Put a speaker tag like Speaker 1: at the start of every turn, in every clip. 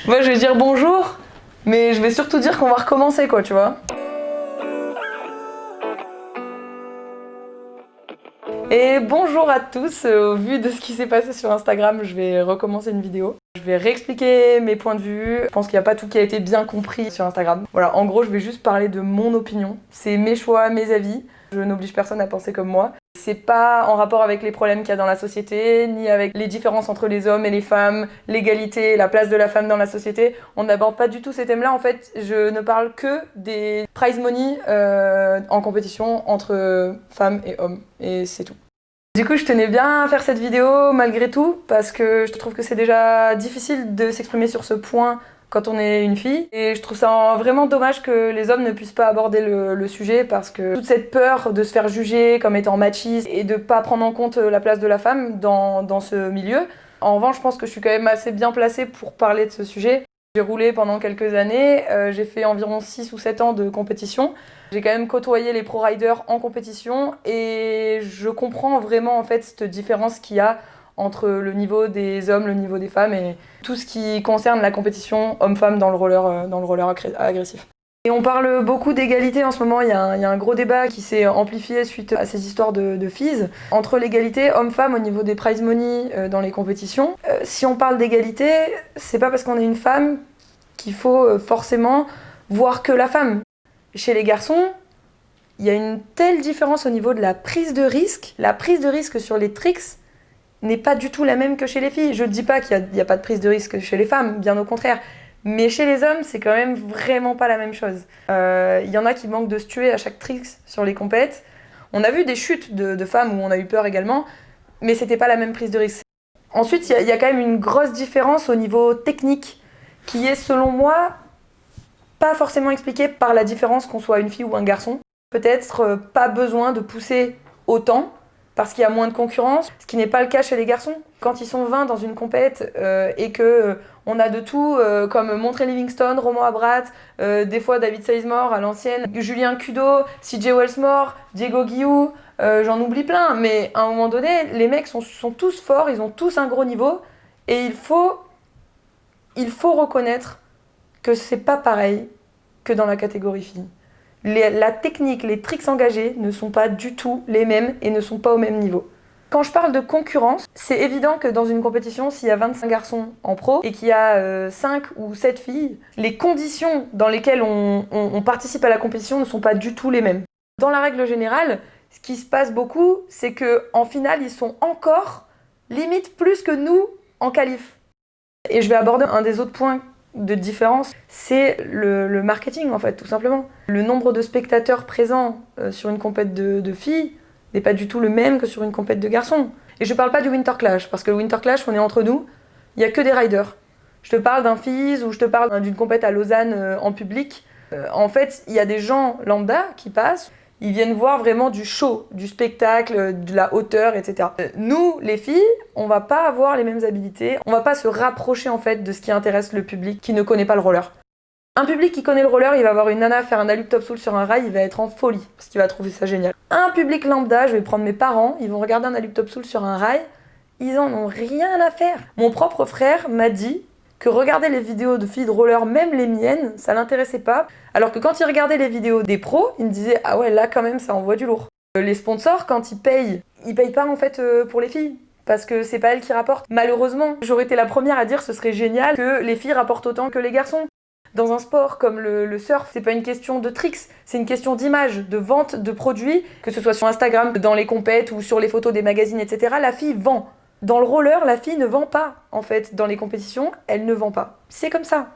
Speaker 1: Moi, je vais dire bonjour, mais je vais surtout dire qu'on va recommencer, quoi, tu vois. Et bonjour à tous, au vu de ce qui s'est passé sur Instagram, je vais recommencer une vidéo. Je vais réexpliquer mes points de vue. Je pense qu'il n'y a pas tout qui a été bien compris sur Instagram. Voilà, en gros, je vais juste parler de mon opinion. C'est mes choix, mes avis. Je n'oblige personne à penser comme moi. C'est pas en rapport avec les problèmes qu'il y a dans la société, ni avec les différences entre les hommes et les femmes, l'égalité, la place de la femme dans la société. On n'aborde pas du tout ces thèmes-là. En fait, je ne parle que des prize money en compétition entre femmes et hommes. Et c'est tout. Du coup, je tenais bien à faire cette vidéo malgré tout, parce que je trouve que c'est déjà difficile de s'exprimer sur ce point quand on est une fille. Et je trouve ça vraiment dommage que les hommes ne puissent pas aborder le sujet, parce que toute cette peur de se faire juger comme étant machiste et de pas prendre en compte la place de la femme dans ce milieu. En revanche, je pense que je suis quand même assez bien placée pour parler de ce sujet. J'ai roulé pendant quelques années, j'ai fait environ 6 ou 7 ans de compétition. J'ai quand même côtoyé les pro-riders en compétition et je comprends vraiment en fait cette différence qu'il y a entre le niveau des hommes, le niveau des femmes et tout ce qui concerne la compétition homme-femme dans le roller agressif. Et on parle beaucoup d'égalité en ce moment, il y a un gros débat qui s'est amplifié suite à ces histoires de fees entre l'égalité homme-femme au niveau des prize money dans les compétitions. Si on parle d'égalité, c'est pas parce qu'on est une femme qu'il faut forcément voir que la femme. Chez les garçons, il y a une telle différence au niveau de la prise de risque. La prise de risque sur les tricks n'est pas du tout la même que chez les filles. Je ne dis pas qu'il n'y a pas de prise de risque chez les femmes, bien au contraire. Mais chez les hommes, c'est quand même vraiment pas la même chose. Il y en a qui manquent de se tuer à chaque trick sur les compètes. On a vu des chutes de femmes où on a eu peur également, mais c'était pas la même prise de risque. Ensuite, il y a quand même une grosse différence au niveau technique, qui est selon moi pas forcément expliquée par la différence qu'on soit une fille ou un garçon. Peut-être pas besoin de pousser autant, parce qu'il y a moins de concurrence, ce qui n'est pas le cas chez les garçons. Quand ils sont 20 dans une compète et que on a de tout, comme Montré Livingstone, Romain Abrat, des fois David Sizemore à l'ancienne, Julien Kudo, CJ Wellsmore, Diego Guillou, j'en oublie plein, mais à un moment donné, les mecs sont tous forts, ils ont tous un gros niveau, et il faut reconnaître que c'est pas pareil que dans la catégorie fille. La technique, les tricks engagés ne sont pas du tout les mêmes et ne sont pas au même niveau. Quand je parle de concurrence, c'est évident que dans une compétition, s'il y a 25 garçons en pro et qu'il y a 5 ou 7 filles, les conditions dans lesquelles on participe à la compétition ne sont pas du tout les mêmes. Dans la règle générale, ce qui se passe beaucoup, c'est qu'en finale, ils sont encore limite plus que nous en qualif. Et je vais aborder un des autres points de différence, c'est le marketing en fait, tout simplement. Le nombre de spectateurs présents sur une compète de filles n'est pas du tout le même que sur une compète de garçons. Et je parle pas du Winter Clash, parce que le Winter Clash, on est entre nous, il y a que des riders. Je te parle d'un FIS ou je te parle d'une compète à Lausanne en public. En fait, il y a des gens lambda qui passent, ils viennent voir vraiment du show, du spectacle, de la hauteur, etc. Nous, les filles, on va pas avoir les mêmes habilités, on va pas se rapprocher en fait de ce qui intéresse le public qui ne connaît pas le roller. Un public qui connaît le roller, il va voir une nana faire un allup top soul sur un rail, il va être en folie, parce qu'il va trouver ça génial. Un public lambda, je vais prendre mes parents, ils vont regarder un allup top soul sur un rail, ils en ont rien à faire. Mon propre frère m'a dit que regarder les vidéos de filles de roller, même les miennes, ça l'intéressait pas. Alors que quand il regardait les vidéos des pros, il me disait « Ah ouais, là quand même, ça envoie du lourd ». Les sponsors, quand ils payent pas en fait pour les filles. Parce que c'est pas elles qui rapportent. Malheureusement, j'aurais été la première à dire que ce serait génial que les filles rapportent autant que les garçons. Dans un sport comme le surf, c'est pas une question de tricks, c'est une question d'image, de vente de produits, que ce soit sur Instagram, dans les compètes ou sur les photos des magazines, etc. La fille vend. Dans le roller, la fille ne vend pas, en fait. Dans les compétitions, elle ne vend pas. C'est comme ça.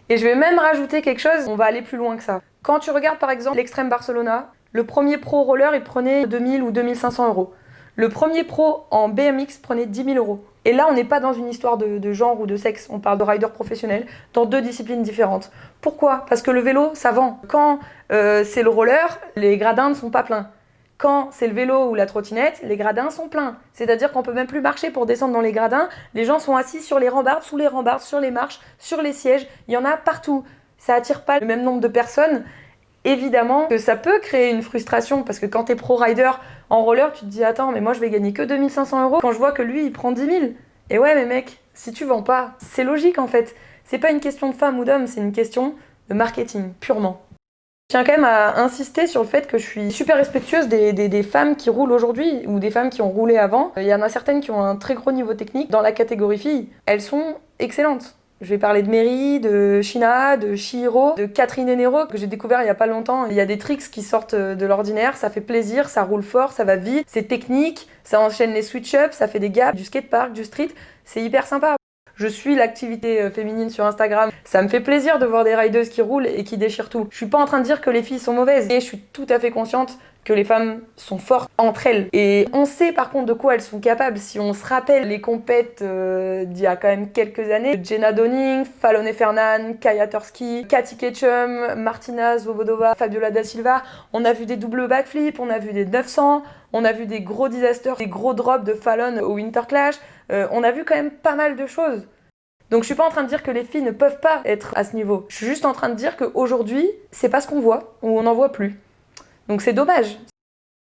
Speaker 1: Et je vais même rajouter quelque chose, on va aller plus loin que ça. Quand tu regardes par exemple l'Extreme Barcelona, le premier pro roller, il prenait 2000 ou 2500 euros. Le premier pro en BMX prenait 10 000 euros. Et là, on n'est pas dans une histoire de genre ou de sexe, on parle de rider professionnel dans 2 disciplines différentes. Pourquoi ? Parce que le vélo, ça vend. Quand c'est le roller, les gradins ne sont pas pleins. Quand c'est le vélo ou la trottinette, les gradins sont pleins. C'est-à-dire qu'on peut même plus marcher pour descendre dans les gradins. Les gens sont assis sur les rambardes, sous les rambardes, sur les marches, sur les sièges. Il y en a partout. Ça attire pas le même nombre de personnes. Évidemment que ça peut créer une frustration parce que quand t'es pro-rider en roller, tu te dis « Attends, mais moi je vais gagner que 2500 euros quand je vois que lui il prend 10 000. » Et ouais, mais mec, si tu vends pas, c'est logique en fait. C'est pas une question de femme ou d'homme, c'est une question de marketing, purement. Je tiens quand même à insister sur le fait que je suis super respectueuse des femmes qui roulent aujourd'hui ou des femmes qui ont roulé avant. Il y en a certaines qui ont un très gros niveau technique. Dans la catégorie filles, elles sont excellentes. Je vais parler de Mary, de Shina, de Chihiro, de Catherine Enero, que j'ai découvert il y a pas longtemps. Il y a des tricks qui sortent de l'ordinaire, ça fait plaisir, ça roule fort, ça va vite, c'est technique, ça enchaîne les switch-ups, ça fait des gaps, du skatepark, du street, c'est hyper sympa. Je suis l'activité féminine sur Instagram. Ça me fait plaisir de voir des rideuses qui roulent et qui déchirent tout. Je suis pas en train de dire que les filles sont mauvaises. Et je suis tout à fait consciente que les femmes sont fortes entre elles. Et on sait par contre de quoi elles sont capables. Si on se rappelle les compètes d'il y a quand même quelques années, Jenna Donning, Falone Fernan, Kaya Turski, Katy Ketchum, Martina Svobodova, Fabiola da Silva, on a vu des doubles backflips, on a vu des 900, on a vu des gros disasters, des gros drops de Fallon au Winter Clash. On a vu quand même pas mal de choses. Donc je suis pas en train de dire que les filles ne peuvent pas être à ce niveau. Je suis juste en train de dire qu'aujourd'hui, c'est pas ce qu'on voit, ou on n'en voit plus. Donc c'est dommage.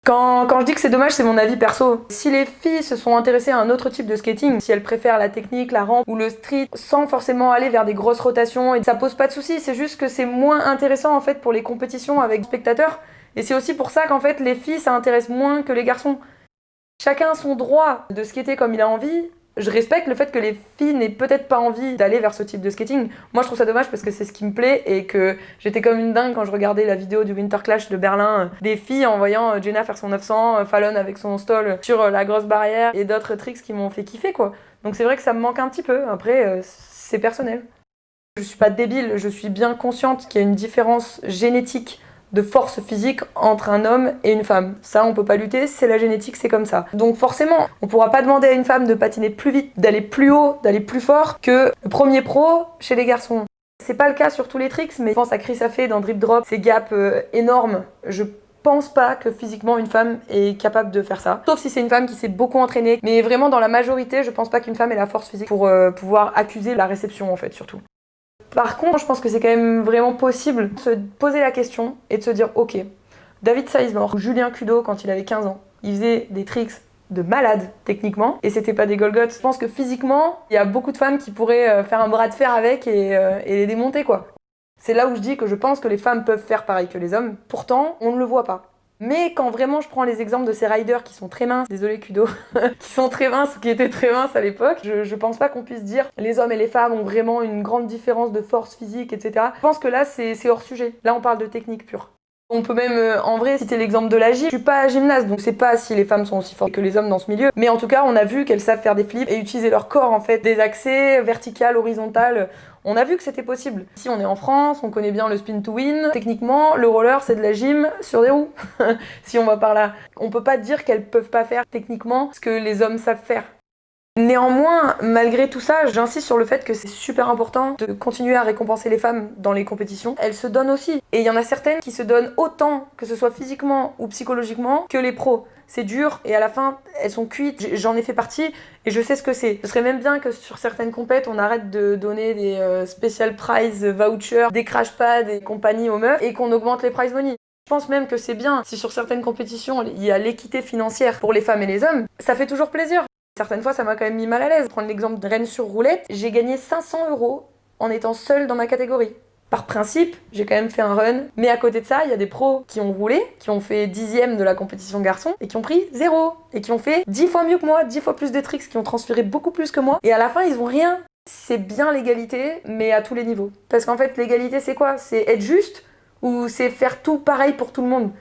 Speaker 1: Quand je dis que c'est dommage, c'est mon avis perso. Si les filles se sont intéressées à un autre type de skating, si elles préfèrent la technique, la rampe ou le street, sans forcément aller vers des grosses rotations, et ça pose pas de soucis, c'est juste que c'est moins intéressant en fait pour les compétitions avec spectateurs. Et c'est aussi pour ça qu'en fait les filles ça intéresse moins que les garçons. Chacun a son droit de skater comme il a envie. Je respecte le fait que les filles n'aient peut-être pas envie d'aller vers ce type de skating. Moi, je trouve ça dommage parce que c'est ce qui me plaît et que j'étais comme une dingue quand je regardais la vidéo du Winter Clash de Berlin, des filles en voyant Jenna faire son 900, Fallon avec son stall sur la grosse barrière et d'autres tricks qui m'ont fait kiffer, quoi. Donc c'est vrai que ça me manque un petit peu. Après, c'est personnel. Je suis pas débile, je suis bien consciente qu'il y a une différence génétique de force physique entre un homme et une femme. Ça, on peut pas lutter, c'est la génétique, c'est comme ça. Donc forcément, on pourra pas demander à une femme de patiner plus vite, d'aller plus haut, d'aller plus fort que le premier pro chez les garçons. C'est pas le cas sur tous les tricks, mais je pense à Chris Afey dans Drip Drop, ces gaps énormes. Je pense pas que physiquement une femme est capable de faire ça. Sauf si c'est une femme qui s'est beaucoup entraînée. Mais vraiment dans la majorité, je pense pas qu'une femme ait la force physique pour pouvoir accuser la réception en fait, surtout. Par contre, je pense que c'est quand même vraiment possible de se poser la question et de se dire ok, David Sizemore ou Julien Kudo quand il avait 15 ans, il faisait des tricks de malade techniquement et c'était pas des Golgoth. Je pense que physiquement, il y a beaucoup de femmes qui pourraient faire un bras de fer avec et les démonter quoi. C'est là où je dis que je pense que les femmes peuvent faire pareil que les hommes, pourtant on ne le voit pas. Mais quand vraiment je prends les exemples de ces riders qui sont très minces, désolé Kudo, qui sont très minces ou qui étaient très minces à l'époque, je pense pas qu'on puisse dire les hommes et les femmes ont vraiment une grande différence de force physique, etc. Je pense que là c'est hors sujet. Là on parle de technique pure. On peut même en vrai citer l'exemple de la gym. Je suis pas gymnaste donc c'est pas si les femmes sont aussi fortes que les hommes dans ce milieu. Mais en tout cas on a vu qu'elles savent faire des flips et utiliser leur corps en fait, des accès vertical, horizontal. On a vu que c'était possible. Si on est en France, on connaît bien le spin to win. Techniquement, le roller, c'est de la gym sur des roues. Si on va par là. On peut pas dire qu'elles peuvent pas faire techniquement ce que les hommes savent faire. Néanmoins, malgré tout ça, j'insiste sur le fait que c'est super important de continuer à récompenser les femmes dans les compétitions. Elles se donnent aussi. Et il y en a certaines qui se donnent autant, que ce soit physiquement ou psychologiquement, que les pros. C'est dur et à la fin, elles sont cuites. J'en ai fait partie et je sais ce que c'est. Ce serait même bien que sur certaines compètes, on arrête de donner des special prize vouchers, des crash pads et compagnie aux meufs et qu'on augmente les prize money. Je pense même que c'est bien si sur certaines compétitions, il y a l'équité financière pour les femmes et les hommes. Ça fait toujours plaisir. Certaines fois, ça m'a quand même mis mal à l'aise. Prendre l'exemple de Rennes sur roulette, j'ai gagné 500 € en étant seule dans ma catégorie. Par principe, j'ai quand même fait un run. Mais à côté de ça, il y a des pros qui ont roulé, qui ont fait 10e de la compétition garçon et qui ont pris 0. Et qui ont fait 10 fois mieux que moi, 10 fois plus de tricks, qui ont transféré beaucoup plus que moi. Et à la fin, ils ont rien. C'est bien l'égalité, mais à tous les niveaux. Parce qu'en fait, l'égalité, c'est quoi? C'est être juste ou c'est faire tout pareil pour tout le monde?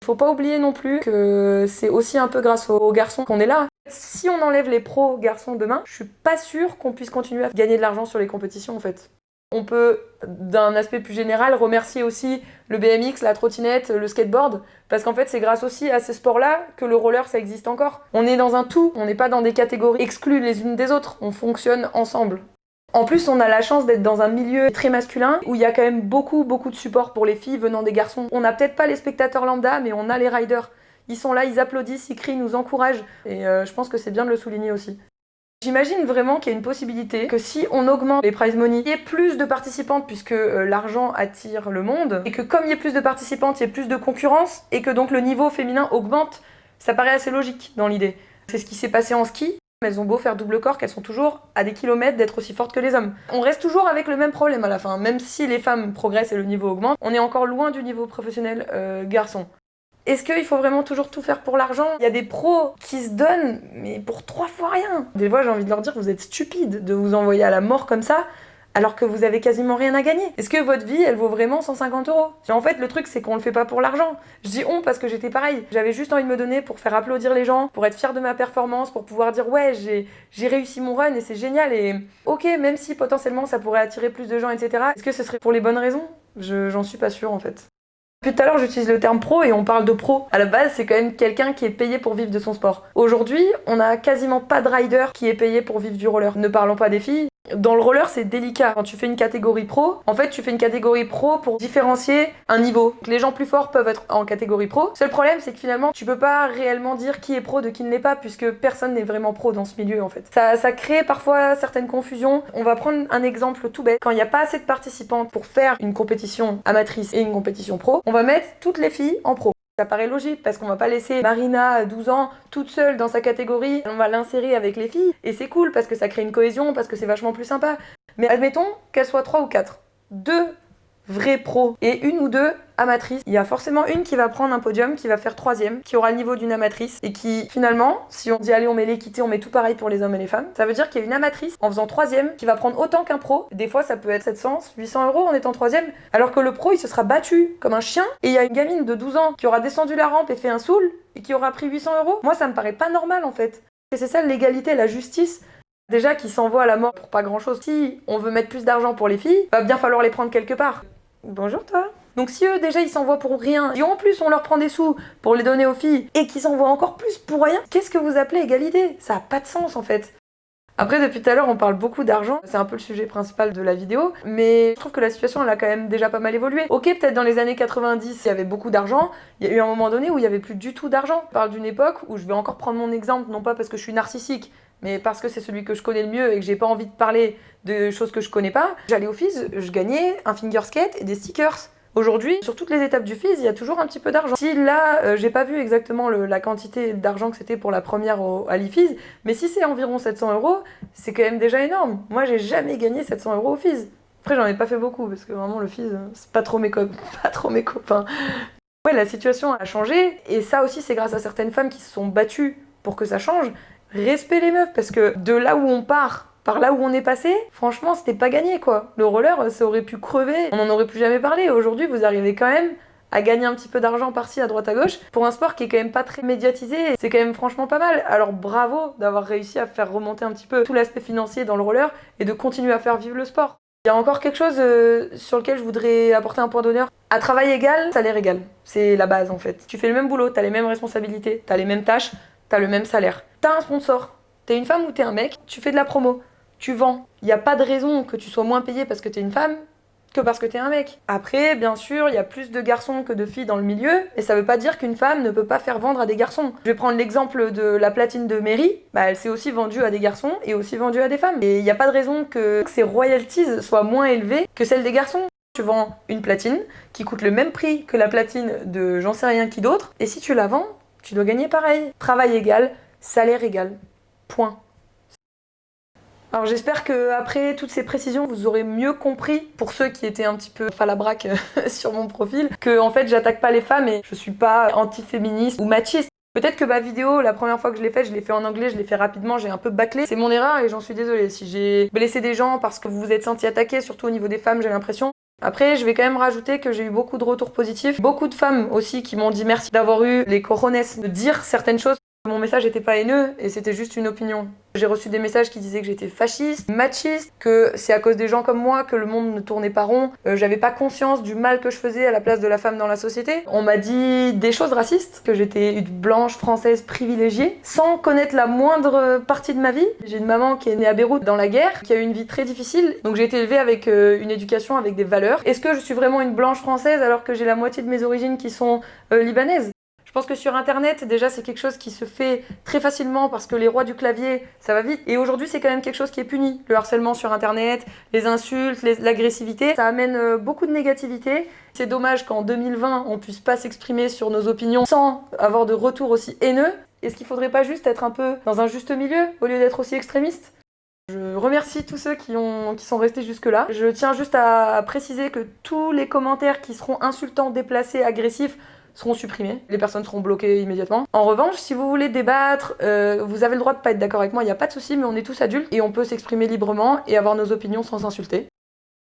Speaker 1: Faut pas oublier non plus que c'est aussi un peu grâce aux garçons qu'on est là. Si on enlève les pros garçons demain, je suis pas sûre qu'on puisse continuer à gagner de l'argent sur les compétitions en fait. On peut, d'un aspect plus général, remercier aussi le BMX, la trottinette, le skateboard, parce qu'en fait c'est grâce aussi à ces sports-là que le roller ça existe encore. On est dans un tout, on n'est pas dans des catégories exclues les unes des autres, on fonctionne ensemble. En plus, on a la chance d'être dans un milieu très masculin où il y a quand même beaucoup de support pour les filles venant des garçons. On n'a peut-être pas les spectateurs lambda, mais on a les riders. Ils sont là, ils applaudissent, ils crient, ils nous encouragent. Et je pense que c'est bien de le souligner aussi. J'imagine vraiment qu'il y a une possibilité que si on augmente les prize money, il y ait plus de participantes puisque l'argent attire le monde et que comme il y ait plus de participantes, il y ait plus de concurrence et que donc le niveau féminin augmente. Ça paraît assez logique dans l'idée. C'est ce qui s'est passé en ski. Elles ont beau faire double corps, qu'elles sont toujours à des kilomètres d'être aussi fortes que les hommes. On reste toujours avec le même problème à la fin. Même si les femmes progressent et le niveau augmente, on est encore loin du niveau professionnel garçon. Est-ce qu'il faut vraiment toujours tout faire pour l'argent? Il y a des pros qui se donnent, mais pour 3 fois rien. Des fois, j'ai envie de leur dire, vous êtes stupides de vous envoyer à la mort comme ça, alors que vous avez quasiment rien à gagner. Est-ce que votre vie, elle vaut vraiment 150 €? En fait, le truc, c'est qu'on le fait pas pour l'argent. Je dis on parce que j'étais pareil. J'avais juste envie de me donner pour faire applaudir les gens, pour être fière de ma performance, pour pouvoir dire ouais, j'ai réussi mon run et c'est génial. Et ok, même si potentiellement ça pourrait attirer plus de gens, etc. Est-ce que ce serait pour les bonnes raisons? J'en suis pas sûre en fait. Depuis tout à l'heure, j'utilise le terme pro et on parle de pro. À la base, c'est quand même quelqu'un qui est payé pour vivre de son sport. Aujourd'hui, on a quasiment pas de rider qui est payé pour vivre du roller. Ne parlons pas des filles. Dans le roller, c'est délicat. Quand tu fais une catégorie pro, en fait, tu fais une catégorie pro pour différencier un niveau. Les gens plus forts peuvent être en catégorie pro. Seul problème, c'est que finalement, tu peux pas réellement dire qui est pro de qui ne l'est pas, puisque personne n'est vraiment pro dans ce milieu, en fait. Ça crée parfois certaines confusions. On va prendre un exemple tout bête. Quand il n'y a pas assez de participantes pour faire une compétition amatrice et une compétition pro, on va mettre toutes les filles en pro. Ça paraît logique parce qu'on va pas laisser Marina, 12 ans, toute seule dans sa catégorie. On va l'insérer avec les filles et c'est cool parce que ça crée une cohésion, parce que c'est vachement plus sympa. Mais admettons qu'elles soient 3 ou 4. 2 vraies pros et 1 ou 2 amatrices. Il y a forcément une qui va prendre un podium, qui va faire 3e, qui aura le niveau d'une amatrice et qui finalement, si on dit allez on met l'équité, on met tout pareil pour les hommes et les femmes, ça veut dire qu'il y a une amatrice en faisant 3e qui va prendre autant qu'un pro. Des fois ça peut être 700, 800 € en étant 3e, alors que le pro il se sera battu comme un chien et il y a une gamine de 12 ans qui aura descendu la rampe et fait un soul et qui aura pris 800 €. Moi ça me paraît pas normal en fait. Et c'est ça l'égalité, la justice. Déjà qui s'envoient à la mort pour pas grand chose. Si on veut mettre plus d'argent pour les filles, va bien falloir les prendre quelque part. Bonjour toi. Donc si eux déjà ils s'envoient pour rien, et en plus on leur prend des sous pour les donner aux filles, et qu'ils s'envoient encore plus pour rien, qu'est-ce que vous appelez égalité? Ça a pas de sens en fait. Après depuis tout à l'heure on parle beaucoup d'argent, c'est un peu le sujet principal de la vidéo, mais je trouve que la situation elle a quand même déjà pas mal évolué. Ok, peut-être dans les années 90 il y avait beaucoup d'argent, il y a eu un moment donné où il y avait plus du tout d'argent. Je parle d'une époque où je vais encore prendre mon exemple, non pas parce que je suis narcissique, mais parce que c'est celui que je connais le mieux et que j'ai pas envie de parler de choses que je connais pas. J'allais au FIS, je gagnais un finger skate et des stickers. Aujourd'hui, sur toutes les étapes du FIS, il y a toujours un petit peu d'argent. Si là, j'ai pas vu exactement la quantité d'argent que c'était pour la première à l'IFIS, mais si c'est environ 700 €, c'est quand même déjà énorme. Moi, j'ai jamais gagné 700 € au FIS. Après, j'en ai pas fait beaucoup, parce que vraiment, le FIS, c'est pas trop mes copains. Ouais, la situation a changé, et ça aussi, c'est grâce à certaines femmes qui se sont battues pour que ça change. Respect les meufs, parce que de là où on part, par là où on est passé, franchement, c'était pas gagné, quoi. Le roller, ça aurait pu crever, on n'en aurait plus jamais parlé. Aujourd'hui, vous arrivez quand même à gagner un petit peu d'argent par-ci, à droite, à gauche, pour un sport qui est quand même pas très médiatisé. C'est quand même franchement pas mal. Alors bravo d'avoir réussi à faire remonter un petit peu tout l'aspect financier dans le roller et de continuer à faire vivre le sport. Il y a encore quelque chose sur lequel je voudrais apporter un point d'honneur. À travail égal, salaire égal. C'est la base, en fait. Tu fais le même boulot, t'as les mêmes responsabilités, t'as les mêmes tâches, t'as le même salaire. T'as un sponsor. T'es une femme ou t'es un mec, tu fais de la promo. Tu vends. Il n'y a pas de raison que tu sois moins payé parce que t'es une femme que parce que t'es un mec. Après, bien sûr, il y a plus de garçons que de filles dans le milieu, et ça veut pas dire qu'une femme ne peut pas faire vendre à des garçons. Je vais prendre l'exemple de la platine de Mary, elle s'est aussi vendue à des garçons et aussi vendue à des femmes. Et il n'y a pas de raison que ces royalties soient moins élevées que celles des garçons. Tu vends une platine qui coûte le même prix que la platine de j'en sais rien qui d'autre, et si tu la vends, tu dois gagner pareil. Travail égal, salaire égal. Point. Alors j'espère que après toutes ces précisions, vous aurez mieux compris, pour ceux qui étaient un petit peu falabraque sur mon profil, que en fait j'attaque pas les femmes et je suis pas anti-féministe ou machiste. Peut-être que ma vidéo, la première fois que je l'ai fait en anglais, je l'ai fait rapidement, j'ai un peu bâclé. C'est mon erreur et j'en suis désolée. Si j'ai blessé des gens parce que vous vous êtes sentis attaqués, surtout au niveau des femmes, j'ai l'impression. Après, je vais quand même rajouter que j'ai eu beaucoup de retours positifs. Beaucoup de femmes aussi qui m'ont dit merci d'avoir eu les cojones de dire certaines choses. Mon message n'était pas haineux et c'était juste une opinion. J'ai reçu des messages qui disaient que j'étais fasciste, machiste, que c'est à cause des gens comme moi que le monde ne tournait pas rond. J'avais pas conscience du mal que je faisais à la place de la femme dans la société. On m'a dit des choses racistes, que j'étais une blanche française privilégiée, sans connaître la moindre partie de ma vie. J'ai une maman qui est née à Beyrouth dans la guerre, qui a eu une vie très difficile, donc j'ai été élevée avec une éducation, avec des valeurs. Est-ce que je suis vraiment une blanche française alors que j'ai la moitié de mes origines qui sont libanaises ? Je pense que sur internet, déjà, c'est quelque chose qui se fait très facilement parce que les rois du clavier, ça va vite. Et aujourd'hui, c'est quand même quelque chose qui est puni. Le harcèlement sur internet, les insultes, l'agressivité, ça amène beaucoup de négativité. C'est dommage qu'en 2020, on puisse pas s'exprimer sur nos opinions sans avoir de retour aussi haineux. Est-ce qu'il faudrait pas juste être un peu dans un juste milieu au lieu d'être aussi extrémiste? Je remercie tous ceux qui sont restés jusque-là. Je tiens juste à préciser que tous les commentaires qui seront insultants, déplacés, agressifs seront supprimés. Les personnes seront bloquées immédiatement. En revanche, si vous voulez débattre, vous avez le droit de pas être d'accord avec moi, il n'y a pas de souci, mais on est tous adultes et on peut s'exprimer librement et avoir nos opinions sans s'insulter.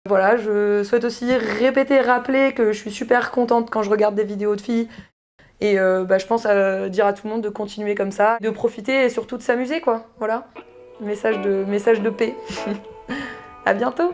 Speaker 1: Voilà, je souhaite aussi rappeler que je suis super contente quand je regarde des vidéos de filles. Et je pense à dire à tout le monde de continuer comme ça, de profiter et surtout de s'amuser, quoi. Voilà. Message de paix. À bientôt!